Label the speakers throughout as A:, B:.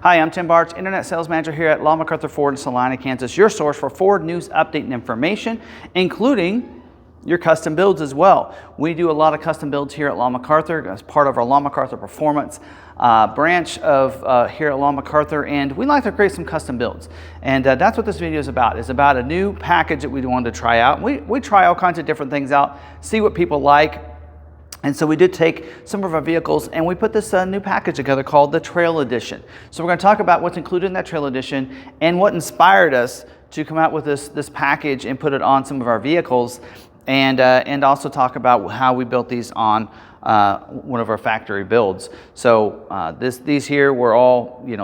A: Hi, I'm Tim Bartz, Internet Sales Manager here at McArthur Ford in Salina, Kansas, your source for Ford news, update, and information, including your custom builds as well. We do a lot of custom builds here at McArthur as part of our McArthur Performance branch of here at McArthur, and we like to create some custom builds. And that's what this video is about. It's about a new package that we wanted to try out. We try all kinds of different things out, see what people like. And so we did take some of our vehicles and we put this new package together called the Trail Edition. So we're going to talk about what's included in that Trail Edition and what inspired us to come out with this package and put it on some of our vehicles, and also talk about how we built these on one of our factory builds. So these here were all, they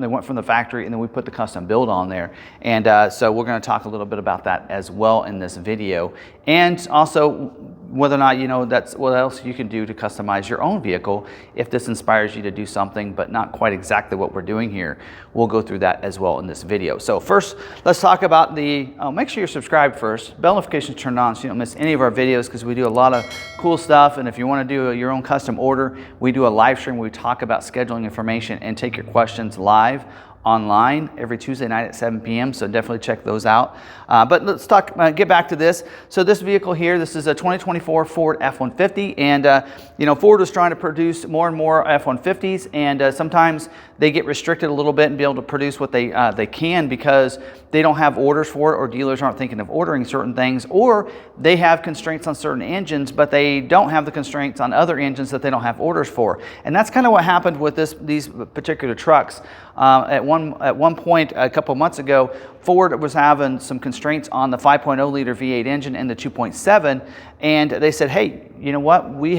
A: went from the factory, and then we put the custom build on there. And so we're going to talk a little bit about that as well in this video, and also whether or not that's what else you can do to customize your own vehicle if this inspires you to do something but not quite exactly what we're doing here. We'll go through that as well in this video. So first, let's talk about make sure you're subscribed first, bell notifications turned on so you don't miss any of our videos, because we do a lot of cool stuff. And if you want to do your own custom order, we do a live stream where we talk about scheduling information and take your questions live online every Tuesday night at 7 p.m. So definitely check those out. But let's get back to this. So this vehicle here, this is a 2024 Ford F-150, and Ford was trying to produce more and more F-150s, and sometimes they get restricted a little bit and be able to produce what they can because they don't have orders for it, or dealers aren't thinking of ordering certain things, or they have constraints on certain engines, but they don't have the constraints on other engines that they don't have orders for. And that's kind of what happened with these particular trucks. At one point a couple months ago, Ford was having some constraints on the 5.0 liter V8 engine and the 2.7, and they said, hey, you know what, we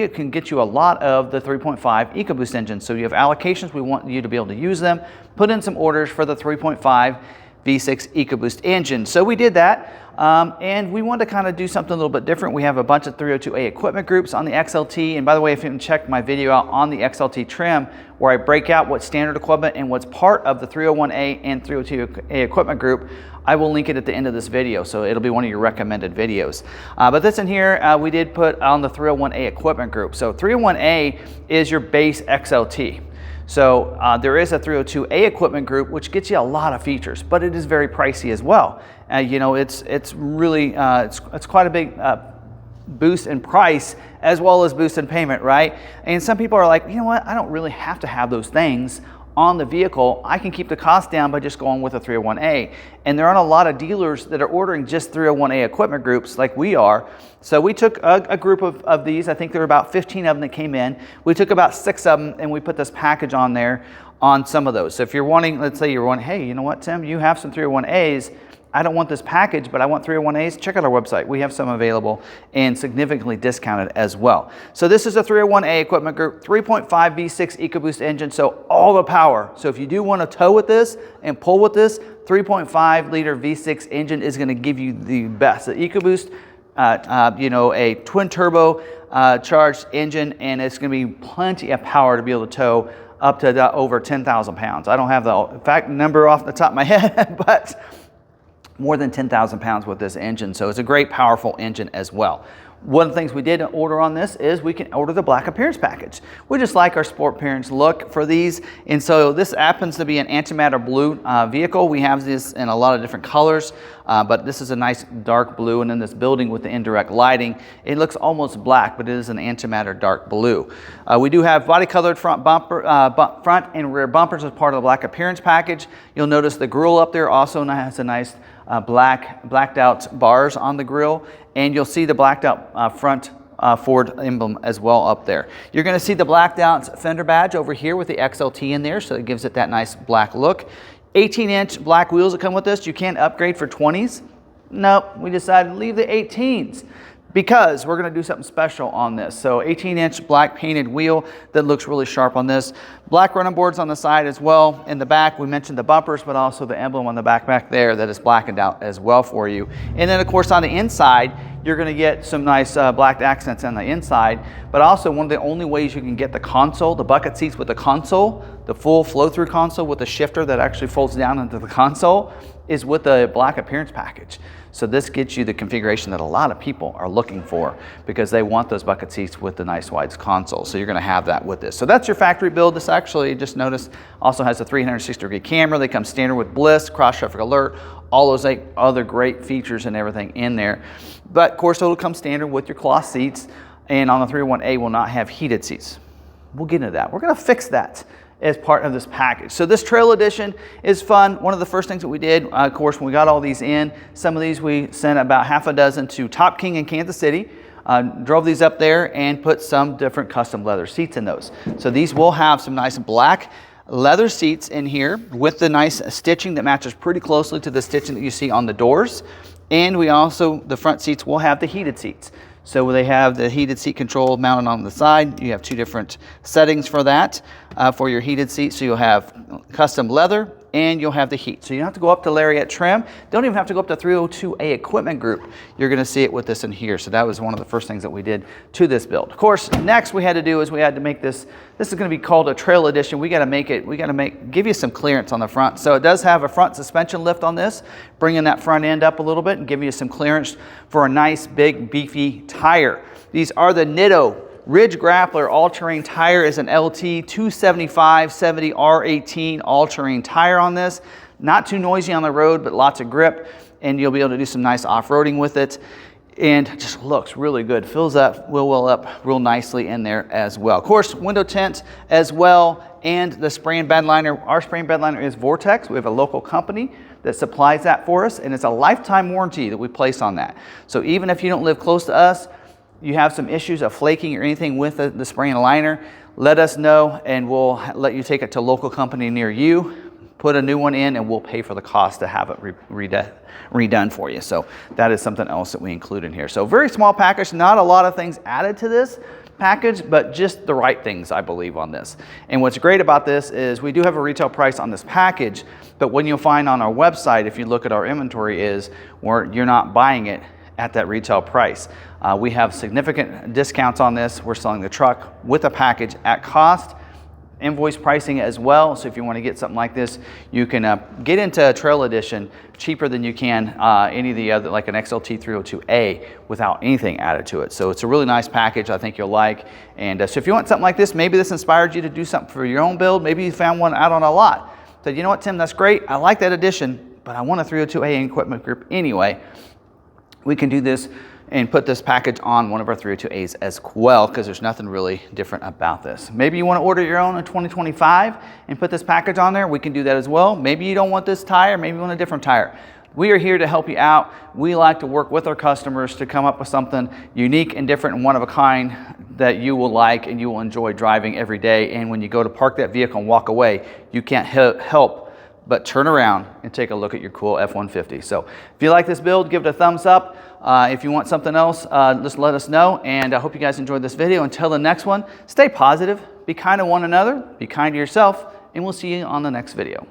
A: can get you a lot of the 3.5 EcoBoost engines. So you have allocations, we want you to be able to use them. Put in some orders for the 3.5 V6 EcoBoost engine. So we did that, and we wanted to kind of do something a little bit different. We have a bunch of 302A equipment groups on the XLT, and by the way, if you haven't checked my video out on the XLT trim, where I break out what's standard equipment and what's part of the 301A and 302A equipment group, I will link it at the end of this video, so it'll be one of your recommended videos. But this in here, we did put on the 301A equipment group. So 301A is your base XLT. So there is a 302A equipment group, which gets you a lot of features, but it is very pricey as well. It's really it's quite a big boost in price as well as boost in payment, right? And some people are like, you know what, I don't really have to have those things on the vehicle. I can keep the cost down by just going with a 301A. And there aren't a lot of dealers that are ordering just 301A equipment groups like we are. So we took a group of these. I think there were about 15 of them that came in. We took about 6 of them and we put this package on there on some of those. So if you're wanting, let's say you're wanting, hey, you know what, Tim, you have some 301As. I don't want this package, but I want 301As. Check out our website. We have some available and significantly discounted as well. So this is a 301A equipment group, 3.5 V6 EcoBoost engine, so all the power. So if you do want to tow with this and pull with this, 3.5 liter V6 engine is going to give you the best. The EcoBoost, a twin turbo charged engine, and it's going to be plenty of power to be able to tow up to over 10,000 pounds. I don't have the exact number off the top of my head, but more than 10,000 pounds with this engine. So it's a great, powerful engine as well. One of the things we did order on this is we can order the black appearance package. We just like our sport appearance look for these. And so this happens to be an antimatter blue vehicle. We have this in a lot of different colors, but this is a nice dark blue. And in this building with the indirect lighting, it looks almost black, but it is an antimatter dark blue. We do have body colored front bumper, front and rear bumpers as part of the black appearance package. You'll notice the grille up there also has a nice blacked out bars on the grille, and you'll see the blacked out front Ford emblem as well up there. You're going to see the blacked out fender badge over here with the XLT in there, so it gives it that nice black look. 18-inch black wheels that come with this. You can't upgrade for 20s. Nope, we decided to leave the 18s because we're going to do something special on this. So 18-inch black painted wheel that looks really sharp on this. Black running boards on the side as well. In the back, we mentioned the bumpers, but also the emblem on the back there that is blackened out as well for you. And then, of course, on the inside, you're going to get some nice black accents on the inside, but also one of the only ways you can get the console, the bucket seats with the console, the full flow-through console with the shifter that actually folds down into the console, is with the black appearance package. So this gets you the configuration that a lot of people are looking for because they want those bucket seats with the nice wide console. So you're going to have that with this. So that's your factory build. This actually, just notice, also has a 360-degree camera. They come standard with Bliss, cross traffic alert, all those other great features and everything in there. But of course, it'll come standard with your cloth seats, and on the 301A will not have heated seats. We'll get into that. We're going to fix that as part of this package. So this Trail Edition is fun. One of the first things that we did, of course, when we got all these in, some of these we sent about half a dozen to Top King in Kansas City, drove these up there and put some different custom leather seats in those. So these will have some nice black leather seats in here with the nice stitching that matches pretty closely to the stitching that you see on the doors. And we also, the front seats will have the heated seats. So they have the heated seat control mounted on the side. You have two different settings for that, for your heated seat. So you'll have custom leather and you'll have the heat. So you don't have to go up to Lariat trim. Don't even have to go up to 302A equipment group. You're gonna see it with this in here. So that was one of the first things that we did to this build. Of course, next we had to do is we had to make this is gonna be called a Trail Edition. We gotta give you some clearance on the front. So it does have a front suspension lift on this, bringing that front end up a little bit and giving you some clearance for a nice, big, beefy tire. These are the Nitto Ridge Grappler all-terrain tire. Is an LT 275/70 R18 all-terrain tire on this. Not too noisy on the road, but lots of grip, and you'll be able to do some nice off-roading with it. And it just looks really good. Fills that wheel well up real nicely in there as well. Of course, window tint as well, and the spray and bed liner. Our spray and bed liner is Vortex. We have a local company that supplies that for us, and it's a lifetime warranty that we place on that. So even if you don't live close to us, you have some issues of flaking or anything with the spray and liner, let us know and we'll let you take it to a local company near you, put a new one in, and we'll pay for the cost to have it redone for you. So that is something else that we include in here. So very small package, not a lot of things added to this package, but just the right things, I believe, on this. And what's great about this is we do have a retail price on this package, but what you'll find on our website, if you look at our inventory, is you're not buying it at that retail price. We have significant discounts on this. We're selling the truck with a package at cost, invoice pricing as well. So if you want to get something like this, you can get into a Trail Edition cheaper than you can any of the other, like an XLT 302A, without anything added to it. So it's a really nice package I think you'll like. And so if you want something like this, maybe this inspired you to do something for your own build. Maybe you found one out on a lot. Said, you know what, Tim, that's great. I like that addition, but I want a 302A equipment group anyway. We can do this and put this package on one of our 302As as well, because there's nothing really different about this. Maybe you want to order your own in 2025 and put this package on there. We can do that as well. Maybe you don't want this tire. Maybe you want a different tire. We are here to help you out. We like to work with our customers to come up with something unique and different and one of a kind that you will like and you will enjoy driving every day. And when you go to park that vehicle and walk away, you can't help but turn around and take a look at your cool F-150. So if you like this build, give it a thumbs up. If you want something else, just let us know. And I hope you guys enjoyed this video. Until the next one, stay positive, be kind to one another, be kind to yourself, and we'll see you on the next video.